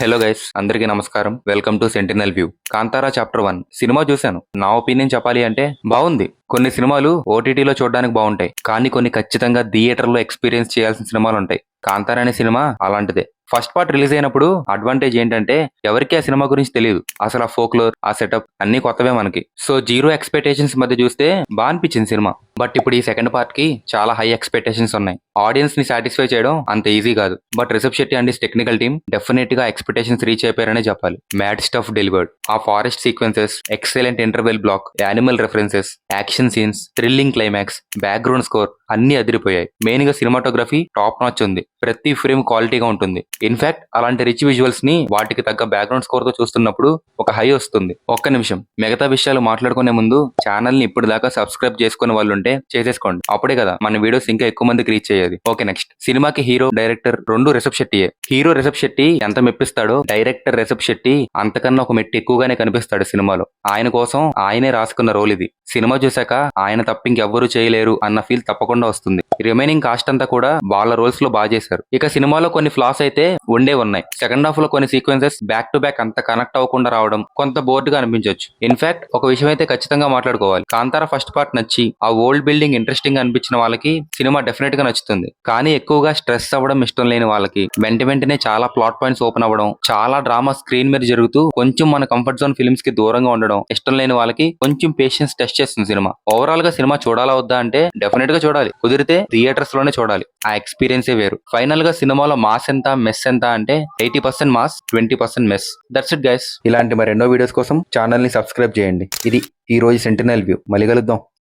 Hello guys, అందరికీ నమస్కారం. Welcome to sentinel view. Kantara chapter 1 cinema చూశాను. నా ఒపీనియన్ చెప్పాలి అంటే బాగుంది. కొన్ని సినిమాలు ఓటీటీలో చూడడానికి బాగుంటాయి, కానీ కొన్ని ఖచ్చితంగా థియేటర్లో ఎక్స్పీరియన్స్ చేయాల్సిన సినిమాలు ఉంటాయి. కాంతారా అనే సినిమా అలాంటిదే. ఫస్ట్ పార్ట్ రిలీజ్ అయినప్పుడు అడ్వాంటేజ్ ఏంటంటే ఎవరికి ఆ సినిమా గురించి తెలియదు. అసలు ఆ ఫోక్లోర్, ఆ సెటప్ అన్ని కొత్తవే మనకి. సో జీరో ఎక్స్పెక్టేషన్స్ మధ్య చూస్తే బాగా అనిపించింది సినిమా. బట్ ఇప్పుడు ఈ సెకండ్ పార్ట్ కి చాలా హై ఎక్స్పెక్టేషన్స్ ఉన్నాయి. ఆడియన్స్ ని సాటిస్ఫై చేయడం అంత ఈజీ కాదు. But Rishab Shetty and his technical team definite గా ఎక్స్పెక్టేషన్స్ రీచ్ అయిపోయారనే చెప్పాలి. Mad stuff delivered. ఆ forest sequences, excellent interval block, animal references, action scenes, thrilling climax, background score అన్ని అదిరిపోయాయి. మెయిన్ గా సినిమాటోగ్రఫీ టాప్ నాచ్ ఉంది. ప్రతి ఫ్రేమ్ క్వాలిటీగా ఉంటుంది. ఇన్ఫాక్ట్ అలాంటి రిచ్ విజువల్స్ ని వాటికి తగ్గ బ్యాక్గ్రౌండ్ స్కోర్ తో చూస్తున్నప్పుడు ఒక హై వస్తుంది. ఒక్క నిమిషం, మిగతా విషయాలు మాట్లాడుకునే ముందు ఛానల్ ని ఇప్పుడు దాకా సబ్స్క్రైబ్ చేసుకునే వాళ్ళు ఉంటే చేసేసుకోండి. అప్పుడే కదా మన వీడియోస్ ఇంకా ఎక్కువ మందికి రీచ్ అయ్యేది. Okay, next. సినిమాకి హీరో, డైరెక్టర్ రెండు రిషబ్ శెట్టియే. హీరో రిషబ్ శెట్టి ఎంత మెప్పిస్తాడో, డైరెక్టర్ రిషబ్ శెట్టి అంతకన్నా ఒక మెట్టు ఎక్కువగానే కనిపిస్తాడు సినిమాలో. ఆయన కోసం ఆయనే రాసుకున్న రోల్ ఇది. సినిమా చూశాక ఆయన తప్ప ఇంకెవ్వరూ చేయలేరు అన్న ఫీల్ తప్పకుండా వస్తుంది. రిమైనింగ్ కాస్ట్ అంతా కూడా వాళ్ళ రోల్స్ లో బాగా చేశారు. ఇక సినిమాలో కొన్ని ఫ్లాస్ అయితే ఉండే ఉన్నాయి. సెకండ్ హాఫ్ లో కొన్ని సీక్వెన్సెస్ బ్యాక్ టు బ్యాక్ అంత కనెక్ట్ అవ్వకుండా రావడం కొంత బోర్డ్ గా అనిపించవచ్చు. ఇన్ఫాక్ట్ ఒక విషయం అయితే ఖచ్చితంగా మాట్లాడుకోవాలి. కాంతారా ఫస్ట్ పార్ట్ నచ్చి ఆ ఓల్డ్ బిల్డింగ్ ఇంట్రెస్టింగ్ అనిపించిన వాళ్ళకి సినిమా డెఫినెట్ గా నచ్చుతుంది. కానీ ఎక్కువగా స్ట్రెస్ అవ్వడం ఇష్టం లేని వాళ్ళకి వెంటనే చాలా ప్లాట్ పాయింట్స్ ఓపెన్ అవ్వడం, చాలా డ్రామా స్క్రీన్ మీద జరుగుతూ కొంచెం మన కంఫర్ట్ జోన్ ఫిల్మ్స్ కి దూరంగా ఉండడం ఇష్టం లేని వాళ్ళకి కొంచెం పేషెన్స్ టెస్ట్ చేస్తుంది సినిమా. ఓవరాల్ గా సినిమా చూడాలా వద్దా అంటే డెఫినెట్ గా చూడాలి. కుదిరితే థియేటర్స్ లోనే చూడాలి. ఆ ఎక్స్పీరియన్సే వేరు. ఫైనల్ గా సినిమాలో మాస్ ఎంత, మెస్ ఎంత అంటే 80% mass, 20% mess. That's it guys. ఇలాంటి మరెన్నో వీడియోస్ కోసం ఛానల్ ని సబ్స్క్రైబ్ చేయండి. ఇది ఈ రోజు సెంటినల్ వ్యూ. మళ్ళీ కలుద్దాం.